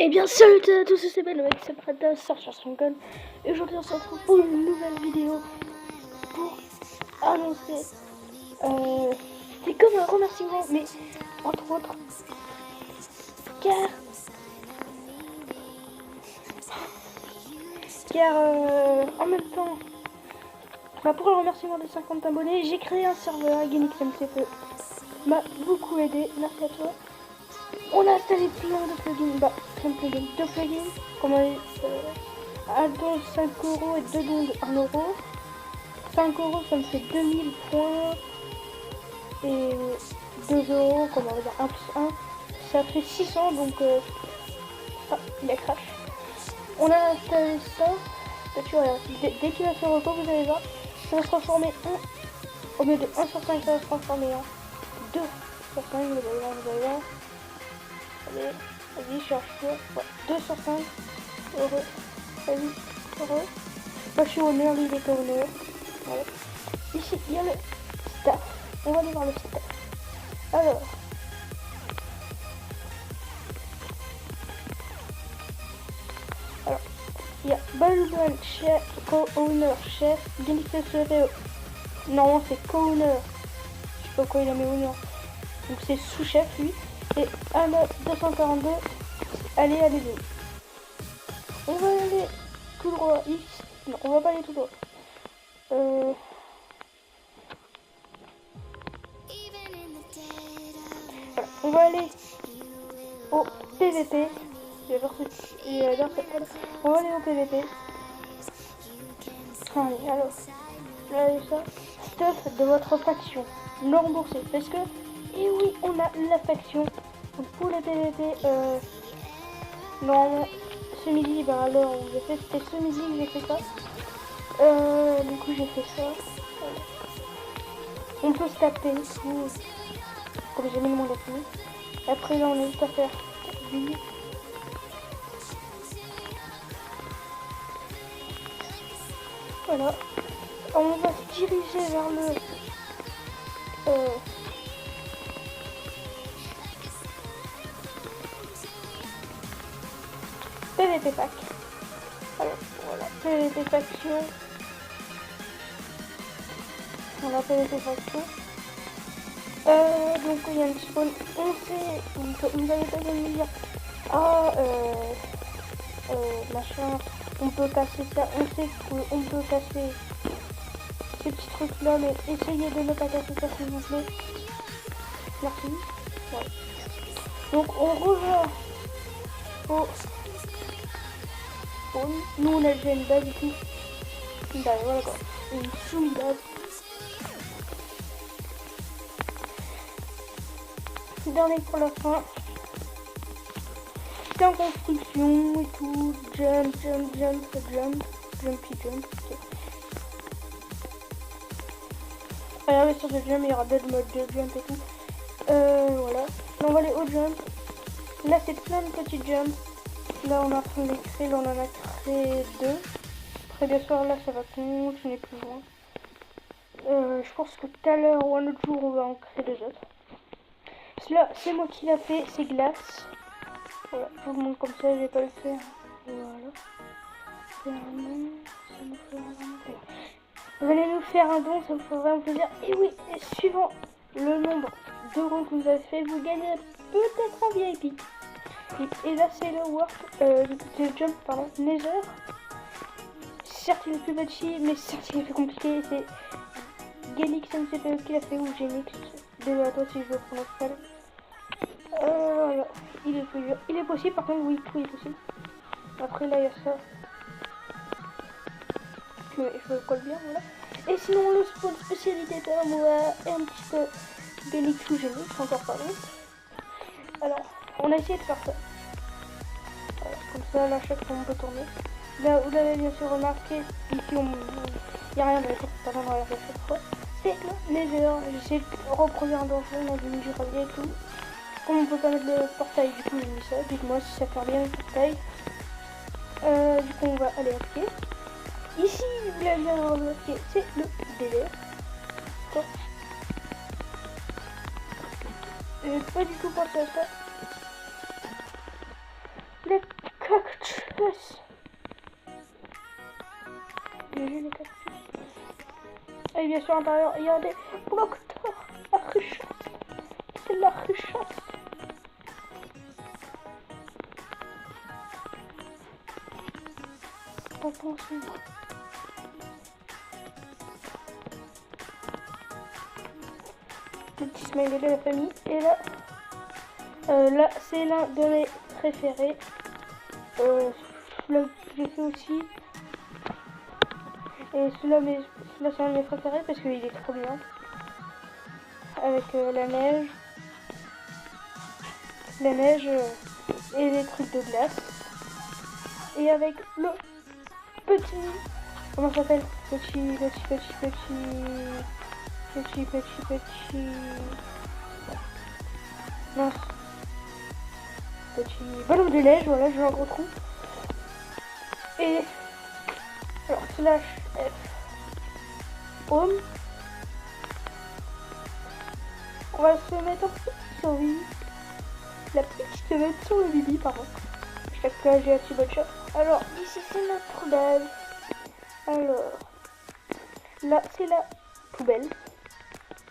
Eh bien salut à tous, c'est Ben, le mec c'est Prada, sort sur son gun. Et aujourd'hui on se retrouve pour une nouvelle vidéo pour annoncer c'est comme un remerciement, mais entre autres car en même temps pour le remerciement des 50 abonnés, j'ai créé un serveur GameXMCPE. M'a beaucoup aidé, merci à toi. On a installé plein de plugins, deux plugins, comme un don de 5 € et deux dons de 1 €. 5 € ça me fait 2000 points, et 2 €, comme on va dire 1 plus 1, ça fait 600, donc il a crash. On a installé ça, dès qu'il va faire repos, vous allez voir, ça va se transformer au lieu de 1 sur 5, ça va se transformer en 2 sur 5, vous allez voir. Allez, vas-y, cherche-toi. Ouais, 2 sur 5. Heureux. Vas-y, heureux. Moi, je suis honneur, lui, il est pas honneur. Voilà. Ici, il y a le staff. On va aller voir le staff. Alors. Il y a Balban, chef, co-owner, chef, GameXMCPE. Non, c'est co-owner. Je sais pas quoi il a mis honneur. Donc, c'est sous-chef, lui. Et Anna 242, allez, allez-y. On va aller tout droit. Non, on va pas aller tout droit. Voilà. On va aller au PVP. On va aller au PVP. Allez, alors. Regardez ça. Stuff de votre faction. Non remboursé. Parce que, et oui, on a la faction. Donc pour les PVP, normalement, ce midi, alors j'ai fait, c'était ce midi que j'ai fait ça. Du coup j'ai fait ça. On peut se taper tout, comme j'ai mis le monde à fini. Après là on a juste à faire lui. Voilà. On va se diriger vers le PVP pack. Alors voilà, PVP faction. Voilà, PVP faction. Donc il y a une spawn. On sait, vous avez pas de me dire machin, on peut casser ça. On sait qu'on peut casser ces petits trucs là, mais essayez de ne pas casser ça s'il vous plaît. Merci. Ouais. Donc on revient au spawn. Nous on a déjà une base ici. Voilà quoi. Une sous-base. Dernier pour la fin. C'est en construction et tout. Jumpy jump. Okay. Regardez sur ce jump, il y aura dead mode de jump et tout. Voilà. Là on va aller au jump. Là c'est plein de petits jumps. Là on a fait les créer, là on en a créé 2. Après bien sûr là ça va continuer plus loin. Je pense que tout à l'heure ou un autre jour on va en créer 2 autres. Parce que là c'est moi qui l'a fait, c'est glace. Voilà, je vous montre comme ça, je vais pas le faire. Voilà. Faire un don, ça nous fait vraiment plaisir. Vous allez nous faire un don, ça me fait vraiment plaisir. Et oui, et suivant le nombre d'euros que vous avez fait, vous gagnez peut-être un VIP. Et là c'est le le jump, Nether. Certes il est plus petit, mais certes il est plus compliqué. C'est GameXMCPE qui l'a fait, ou Genix. Désolé à toi si je le prononce mal. Voilà. Il est possible, par contre, oui, tout est possible. Après, là, il y a ça. Je le colle bien, voilà. Et sinon, le spawn spécialité de moi et un petit peu Genix ou Genix, encore pas long. Alors, on a essayé de faire ça. Voilà, comme ça, là, chaque fois, on peut tourner. Là, vous l'avez bien sûr remarqué, ici, il n'y a rien de pardon, dans la chaque fois. C'est le Nether. J'essaie de reproduire un donjon, on a vu du revient et tout. Comme on peut pas mettre le portail, du coup j'ai mis ça. Dites-moi si ça fait bien le portail. Du coup on va aller à pied. Ici, vous l'avez bien remarqué, c'est le délire. J'ai pas du tout pensé à ça. Les cactus. Les cactus. Et bien sûr, à l'intérieur, il y a des blocs d'or. La richesse. C'est la richesse. Attention. Le petit smiley de la famille. Et là, là c'est l'un de mes préférés. Celui-là j'ai fait aussi. Et celui-là c'est un de mes préférés parce qu'il est trop bien. Avec la neige. La neige et les trucs de glace. Et avec le petit... Comment ça s'appelle? Petit... Mince. Petit ballon de neige, voilà, je le retrouve. Et... Alors, slash F. Home. On va se mettre sur Bibi. La petite se mettre sur le Bibi, pardon. Chaque fois, j'ai un petit bon shot. Alors, ici, c'est notre base. Alors, là, c'est la poubelle.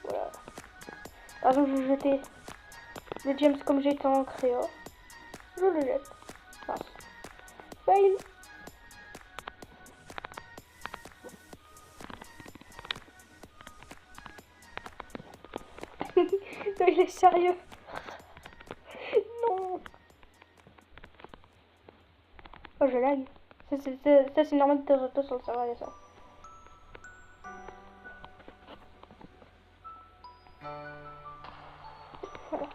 Voilà. Par exemple, je vais jeter le James comme j'étais en créa. Je le jette. Mince. Fail. Non, il est sérieux. Non. Oh, je lag. Ça c'est normal de temps en temps sur le serveur, il y a ça. Voilà.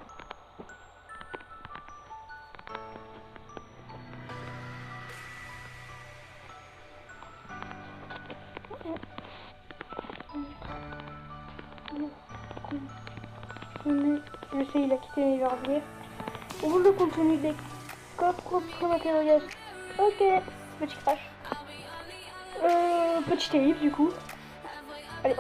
Je sais, il a quitté, mais il va revenir. Ouvre le contenu des coffres, point d'interrogation. Ok, petit crash. Petit élipse du coup. Allez,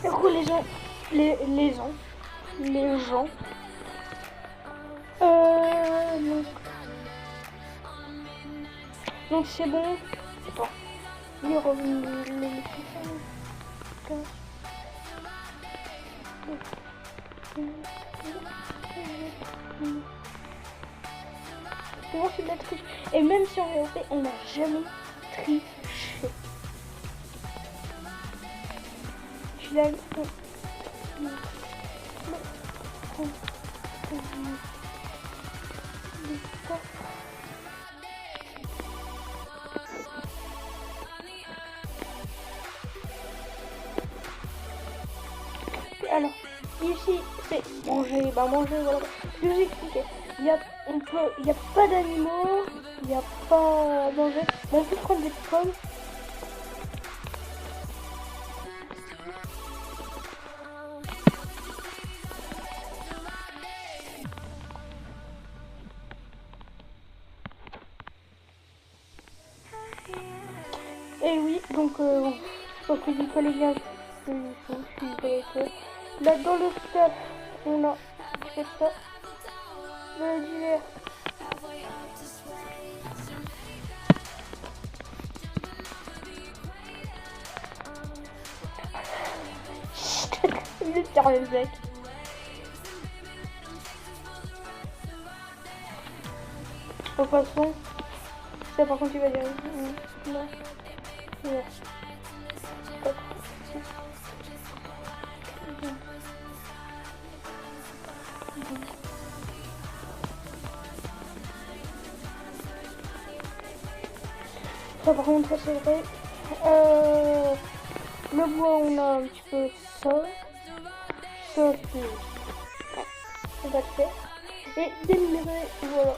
relaisons. Les gens. Donc c'est bon. Attends. Il est revenu. Comment c'est de la triche? Et même si on l'a fait, on n'a jamais triché. Je l'ai... Alors, ici, c'est manger. Bah, manger, voilà. Je vous expliquais. Il y a pas d'animaux, il n'y a pas à manger. Bon, on peut prendre des pommes. Et oui, donc, je pense que vous fallait bien. Je suis vérifié. Là, dans le stuff, on a fait ça. Le divers. Il est sérieux, mec. De toute façon, ça par contre, tu vas dire. Non. Non. Stop. Ça par contre, ça c'est vrai. Le bois, on a un petit peu ça. Ça, on va le faire. Et des minerais, voilà.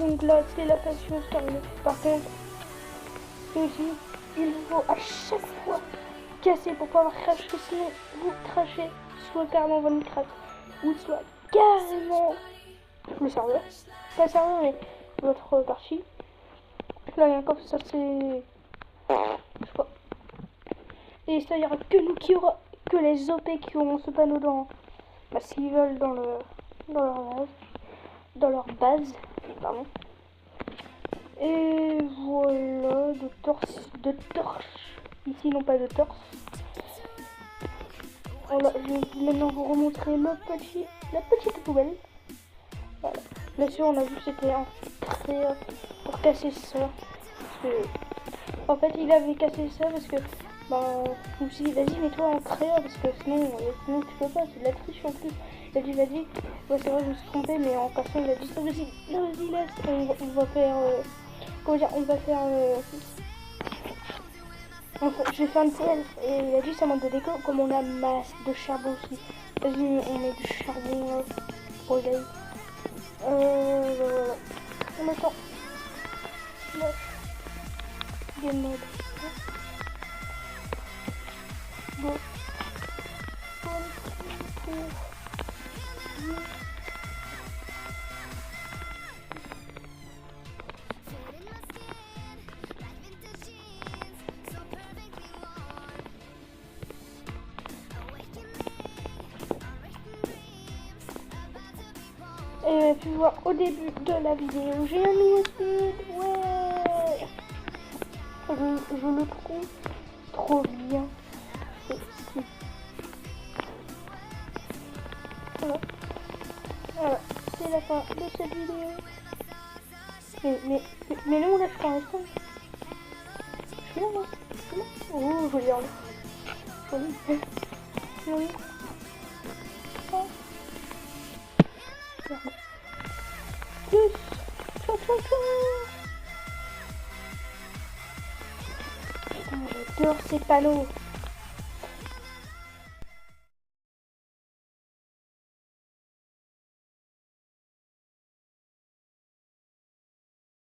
Donc là, c'est la passion terminée. Par contre, ici, il faut à chaque fois casser pour pouvoir cracher, sinon vous crachez soit carrément votre crash, ou soit carrément le serveur. Pas le serveur, mais votre partie. Là, il y a encore ça, c'est... Je sais pas. Et ça, il n'y aura que nous qui aura, que les OP qui auront ce panneau dans... Bah, s'ils veulent dans leur base, pardon. Et voilà, de torches. Ici, non pas de torches. Voilà, je vais maintenant vous remontrer la petite poubelle. Voilà. Bien sûr, on a vu que c'était un créa pour casser ça. Parce que, en fait, il avait cassé ça parce que, ben, je me suis dit, vas-y, mets-toi en créa parce que sinon tu peux pas, c'est de la triche en plus. Il a dit, vas-y, ouais, c'est vrai, je me suis trompé, mais en cassant, il a dit, vas-y, laisse, on va faire, comment dire, on va faire, je vais faire une poêle. Et il a dit, ça manque de déco, comme on a masse de charbon aussi. Vas-y, on met du charbon pour le gars. Voilà. On attend. Game mode. Bon. Et puis voir au début de la vidéo, j'ai un nouveau speed, ouais. Je le trouve trop bien. Voilà. Voilà, c'est la fin de cette vidéo. Mais non, là je suis en instant. Je suis là, moi. Je suis là. Oh, joli en joli. Joli. Oh. Plus. Ciao, ciao, ciao. Putain, j'adore ces panneaux.